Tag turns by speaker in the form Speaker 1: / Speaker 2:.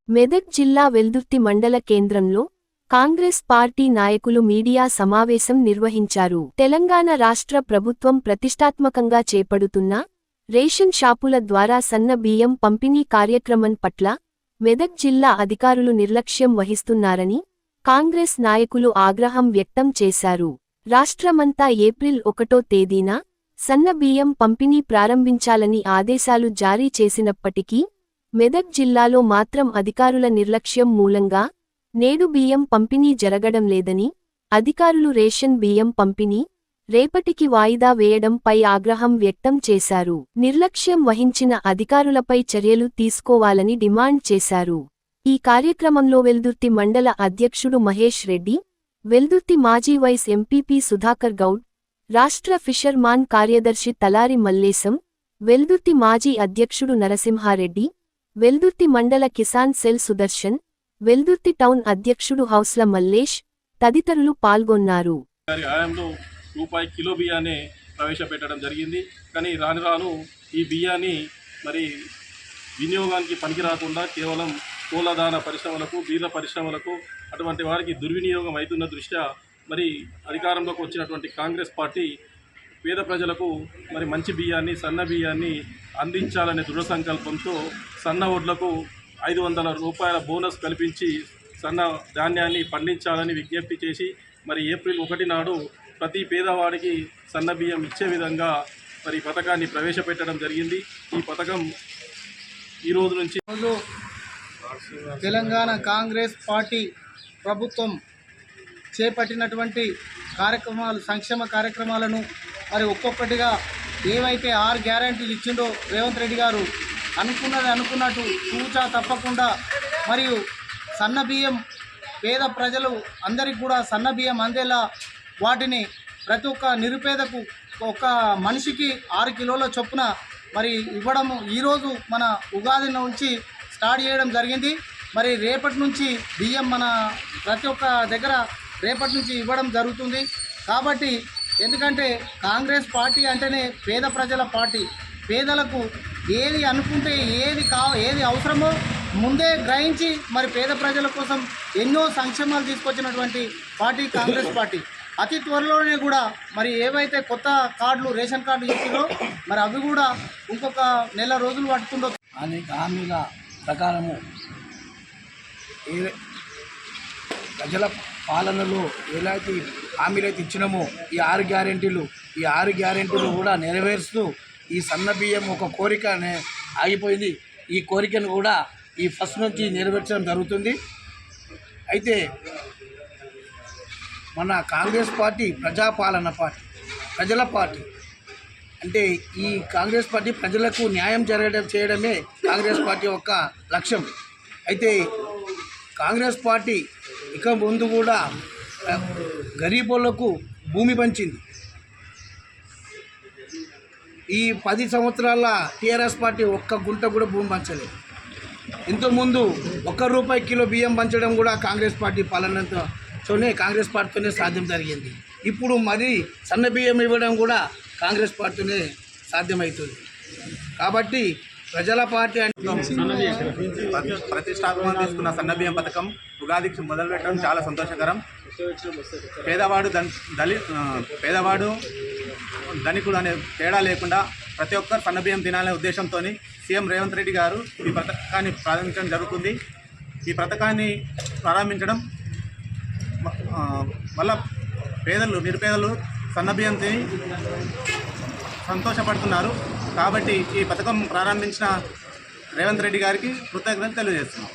Speaker 1: మెదక్ జిల్లా వెల్దుర్తి మండల కేంద్రంలో కాంగ్రెస్ పార్టీ నాయకులు మీడియా సమావేశం నిర్వహించారు. తెలంగాణ రాష్ట్ర ప్రభుత్వం ప్రతిష్టాత్మకంగా చేపడుతున్న రేషన్ షాపుల ద్వారా సన్న బియ్యం పంపిణీ కార్యక్రమం పట్ల మెదక్ జిల్లా అధికారులు నిర్లక్ష్యం వహిస్తున్నారని కాంగ్రెస్ నాయకులు ఆగ్రహం వ్యక్తం చేశారు. రాష్ట్రమంతా ఏప్రిల్ 1వ తేదీన సన్న బియ్యం పంపిణీ ప్రారంభించాలని ఆదేశాలు జారీ చేసినప్పటికీ మెదక్ జిల్లాలో మాత్రం అధికారుల నిర్లక్ష్యం మూలంగా నేడు బియ్యం పంపిణీ జరగడం లేదని, అధికారులు రేషన్ బియ్యం పంపిణీ రేపటికి వాయిదా వేయడంపై ఆగ్రహం వ్యక్తం చేశారు. నిర్లక్ష్యం వహించిన అధికారులపై చర్యలు తీసుకోవాలని డిమాండ్ చేశారు. ఈ కార్యక్రమంలో వెల్దుర్తి మండల అధ్యక్షుడు మహేష్ రెడ్డి, వెల్దుర్తి మాజీ వైస్ ఎంపీపీ సుధాకర్ గౌడ్, రాష్ట్ర ఫిషర్ మాన్ కార్యదర్శి తలారి మల్లేశం, వెల్దుర్తి మాజీ అధ్యక్షుడు నరసింహారెడ్డి, వెల్దుర్తి మండల కిసాన్ సెల్ సుదర్శన్, వెల్దుర్తి టౌన్ అధ్యక్షుడు హౌస్ల మల్లేష్ తదితరులు పాల్గొన్నారు.
Speaker 2: రూపాయి కిలో బియ్యాన్ని ప్రవేశపెట్టడం జరిగింది. కానీ రాను రాను ఈ బియ్యాన్ని మరి వినియోగానికి పనికి రాకుండా కేవలం పూలదాన పరిశ్రమలకు, బీర్ల పరిశ్రమలకు అటువంటి వారికి దుర్వినియోగం అవుతున్న దృష్ట్యా మరి అధికారంలోకి వచ్చినటువంటి కాంగ్రెస్ పార్టీ పేద ప్రజలకు మరి మంచి బియ్యాన్ని, సన్న బియ్యాన్ని అందించాలనే దృఢ సంకల్పంతో సన్న వడ్లకు 500 రూపాయల బోనస్ కల్పించి సన్న ధాన్యాన్ని పండించాలని విజ్ఞప్తి చేసి మరి ఏప్రిల్ 1 నాడు ప్రతి పేదవాడికి సన్న బియ్యం ఇచ్చే విధంగా మరి పథకాన్ని ప్రవేశపెట్టడం జరిగింది. ఈ పథకం ఈ రోజు నుంచి
Speaker 3: తెలంగాణ కాంగ్రెస్ పార్టీ ప్రభుత్వం చేపట్టినటువంటి కార్యక్రమాలు, సంక్షేమ కార్యక్రమాలను మరి ఒక్కొక్కటిగా ఏవైతే 6 గ్యారెంటీలు ఇచ్చిండో రేవంత్ రెడ్డి గారు అనుకున్నట్టు తూచా తప్పకుండా మరియు సన్న బియ్యం పేద ప్రజలు అందరికి కూడా సన్న బియ్యం అందేలా వాటిని ప్రతి ఒక్క నిరుపేదకు ఒక మనిషికి 6 కిలోల చొప్పున మరి ఇవ్వడము ఈరోజు మన ఉగాది నుంచి స్టార్ట్ చేయడం జరిగింది. మరి రేపటి నుంచి బియ్యం మన ప్రతి ఒక్క దగ్గర రేపటి నుంచి ఇవ్వడం జరుగుతుంది. కాబట్టి ఎందుకంటే కాంగ్రెస్ పార్టీ అంటేనే పేద ప్రజల పార్టీ. పేదలకు ఏది అనుకుంటే ఏది అవసరమో ముందే గ్రహించి మరి పేద ప్రజల కోసం ఎన్నో సంక్షేమాలు తీసుకొచ్చినటువంటి పార్టీ కాంగ్రెస్ పార్టీ. అతి త్వరలోనే కూడా మరి ఏవైతే కొత్త కార్డులు, రేషన్ కార్డులు ఇచ్చిందో మరి అవి కూడా ఇంకొక నెల రోజులు పడుతుందో
Speaker 4: అనేక హామీల ప్రకారము ప్రజల పాలనలో ఎలాంటి హామీలైతే ఇచ్చినామో ఈ 6 గ్యారెంటీలు కూడా నెరవేరుస్తూ ఈ సన్న బియ్యం ఒక కోరిక ఆగిపోయింది. ఈ కోరికను కూడా ఈ ఫస్ట్ నుంచి నెరవేర్చడం జరుగుతుంది. అయితే మన కాంగ్రెస్ పార్టీ ప్రజాపాలన పార్టీ, ప్రజల పార్టీ. అంటే ఈ కాంగ్రెస్ పార్టీ ప్రజలకు న్యాయం చేయడమే కాంగ్రెస్ పార్టీ యొక్క లక్ష్యం. అయితే కాంగ్రెస్ పార్టీ ఇక ముందు కూడా గరీబులకు భూమి పంచింది. ఈ 10 సంవత్సరాల టీఆర్ఎస్ పార్టీ ఒక్క గుంట కూడా భూమి పంచలేదు. ఇంతకుముందు ₹1 కిలో బియ్యం పంచడం కూడా కాంగ్రెస్ పార్టీ పాలనతోనే, కాంగ్రెస్ పార్టీతోనే సాధ్యం జరిగింది. ఇప్పుడు మరి సన్న బియ్యం ఇవ్వడం కూడా కాంగ్రెస్ పార్టీతోనే సాధ్యమవుతుంది. కాబట్టి ప్రజల పార్టీ
Speaker 5: ప్రతిష్టాత్మకంగా తీసుకున్న సన్న బియ్యం పథకం ఉగాదికి మొదలుపెట్టడం చాలా సంతోషకరం. పేదవాడు ధనికుడు అనే తేడా లేకుండా ప్రతి ఒక్కరు సన్న బియ్యం తినాలనే ఉద్దేశంతో సీఎం రేవంత్ రెడ్డి గారు ఈ పథకాన్ని ప్రారంభించడం జరుగుతుంది. ఈ పథకాన్ని ప్రారంభించడం వల్ల నిరుపేదలు సన్న బియ్యం తిని సంతోషపడుతున్నారు. కాబట్టి ఈ పథకం ప్రారంభించిన రేవంత్ రెడ్డి గారికి కృతజ్ఞతలు తెలియజేస్తున్నాం.